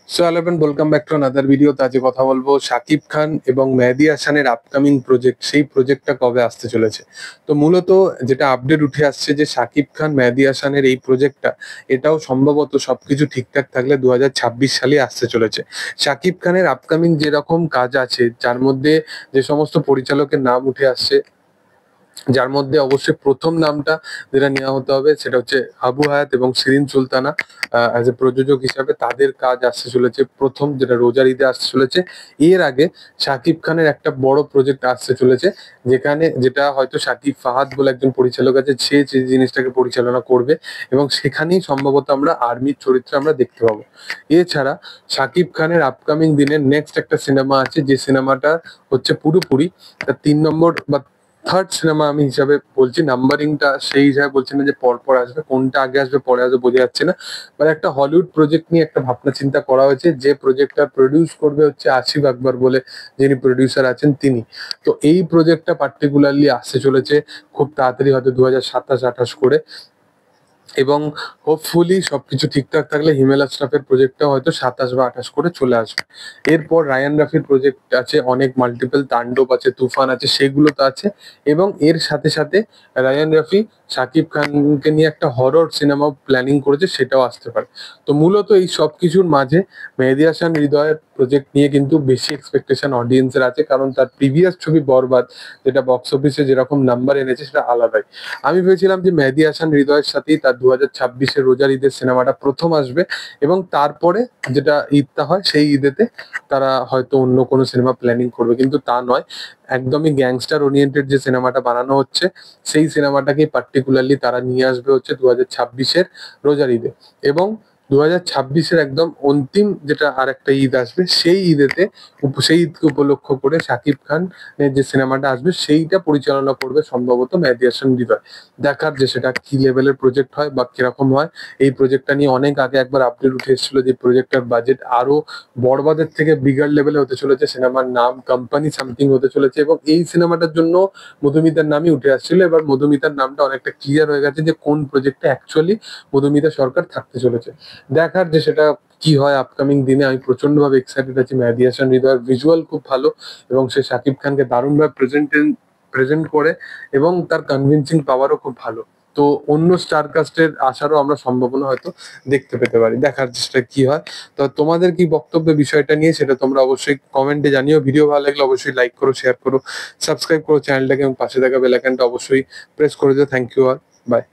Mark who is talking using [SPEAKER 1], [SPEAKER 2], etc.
[SPEAKER 1] So hello and welcome back to another video. আজকে কথা বলবো শাকিব খান এবং মেহেদী হাসানের আপকামিং প্রজেক্ট, সেই প্রজেক্টটা কবে আসতে চলেছে। তো মূলত যেটা আপডেট উঠে আসছে যে শাকিব খান মেহেদী হাসানের এই প্রজেক্টটা, এটাও সম্ভবত সবকিছু ঠিকঠাক থাকলে 2026 সালে আসতে চলেছে। শাকিব খানের আপকামিং যেরকম কাজ আছে, যার মধ্যে যে সমস্ত পরিচালকের নাম উঠে আসছে, যার মধ্যে অবশ্যই প্রথম নামটা যেটা নেওয়া হতে হবে সেটা হচ্ছে আবু হায়াত এবং শিরিন সুলতানা অ্যাজ এ প্রযোজক হিসাবে তাদের কাজ আসতে চলেছে প্রথম, যেটা রোজার ঈদে আসতে চলেছে। এর আগে শাকিব খানের একটা বড় প্রজেক্ট আসতে চলেছে, যেটা হয়তো শাকিব ফাহাদ বলে একজন পরিচালক আছে, সে যে জিনিসটাকে পরিচালনা করবে এবং সেখানেই সম্ভবত আমরা আর্মির চরিত্রে আমরা দেখতে পাবো। এছাড়া শাকিব খানের আপকামিং দিনের নেক্সট একটা সিনেমা আছে, যে সিনেমাটা হচ্ছে পুরোপুরি তার 3 নম্বর বা থার্ড সিনেমা আমি হিসাবে বলছি, নাম্বারিংটা সেই হিসাবে বলছি না যে পর পর আসবে, কোনটা আগে আসবে পরে আসবে বোঝা যাচ্ছে না। মানে একটা হলিউড প্রজেক্ট নিয়ে একটা ভাবনা চিন্তা করা হয়েছে, যে প্রজেক্টটা প্রডিউস করবে হচ্ছে আসিফ আকবর বলে যিনি প্রডিউসার আছেন তিনি। তো এই প্রজেক্টটা পার্টিকুলারলি আসতে চলেছে খুব তাড়াতাড়ি, হয়তো 2027-28 করে। এবং হোপফুলি সবকিছু ঠিকঠাক থাকলে হিমেল আশরাফের প্রজেক্টটা হয়তো 27 বা 28 করে চলে আসবে। এরপর রায়ান রাফির প্রজেক্ট আছে, অনেক মাল্টিপল, তাণ্ডব আছে, তুফান আছে, সেগুলো তো আছে। এবং এর সাথে সাথে রায়ান রাফি শাকিব খানকে নিয়ে একটা হরর সিনেমা প্ল্যানিং করেছে, সেটাও আসতে পারে। তো মূলত এই সব কিছুর মাঝে মেহেদী হাসান হৃদয়ের প্রজেক্ট নিয়ে কিন্তু বেশি এক্সপেকটেশন অডিয়েন্সের আছে, কারণ তার প্রিভিয়াস ছবি বরবাদ, যেটা বক্স অফিসে যেরকম নাম্বার এনেছে সেটা আলাদাই। আমি ভেবেছিলাম যে মেহেদী হাসান হৃদয়ের সাথেই তার 2026-এর রোজার ঈদের সিনেমাটা প্রথম আসবে, এবং তারপরে যেটা ঈদটা হয় সেই ঈদেতে তারা হয়তো অন্য কোনো সিনেমা প্ল্যানিং করবে, কিন্তু তা নয়। একদমই গ্যাংস্টার ওরিয়েন্টেড যে সিনেমাটা বানানো হচ্ছে, সেই সিনেমাটাকে পার্টিকুলারলি তারা নিয়ে আসবে হচ্ছে 2026-এর রোজার ঈদে। এবং 2026-এর একদম অন্তিম যেটা আর একটা ঈদ আসবে, সেই ঈদেতে সেই ঈদকে উপলক্ষ করে শাকিব খান যে সিনেমাটা আসবে সেইটা পরিচালনা করবে সম্ভবত মেহেদী হাসান হৃদয়। দেখার যে সেটা কি লেভেলের প্রজেক্ট হয় বা কিরকম হয়। এই প্রজেক্টটা নিয়ে অনেক আগে একবার আপডেট উঠে এসেছিল যে প্রজেক্টটার বাজেট আরো বড়বাদের থেকে বিগার লেভেলে হতে চলেছে, সিনেমার নাম কোম্পানি সামথিং হতে চলেছে, এবং এই সিনেমাটার জন্য মধুমিতার নামই উঠে আসছিল। এবার মধুমিতার নামটা অনেকটা ক্লিয়ার হয়ে গেছে যে কোন প্রজেক্টে অ্যাকচুয়ালি মধুমিতা সরকার থাকতে চলেছে। দেখার যে সেটা কি হয় আপকামিং দিনে। আমি প্রচন্ড ভাবে এক্সাইটেড আছি। মেহেদী হাসান হৃদয়ের ভিজুয়াল খুব ভালো, এবং সে শাকিব খানকে দারুণভাবে প্রেজেন্ট করে, এবং তার কনভিনসিং পাওয়ারও খুব ভালো। তো অন্য স্টার কাস্টের আসারও আমরা সম্ভাবনা হয়তো দেখতে পেতে পারি। দেখার চেষ্টা কি হয়। তো তোমাদের কি বক্তব্য বিষয়টা নিয়ে সেটা তোমরা অবশ্যই কমেন্টে জানিও। ভিডিও ভালো লাগলে অবশ্যই লাইক করো, শেয়ার করো, সাবস্ক্রাইব করো চ্যানেলটাকে, এবং পাশে থাকা বেল আইকনটা অবশ্যই প্রেস করে দিও। Thank you all, by.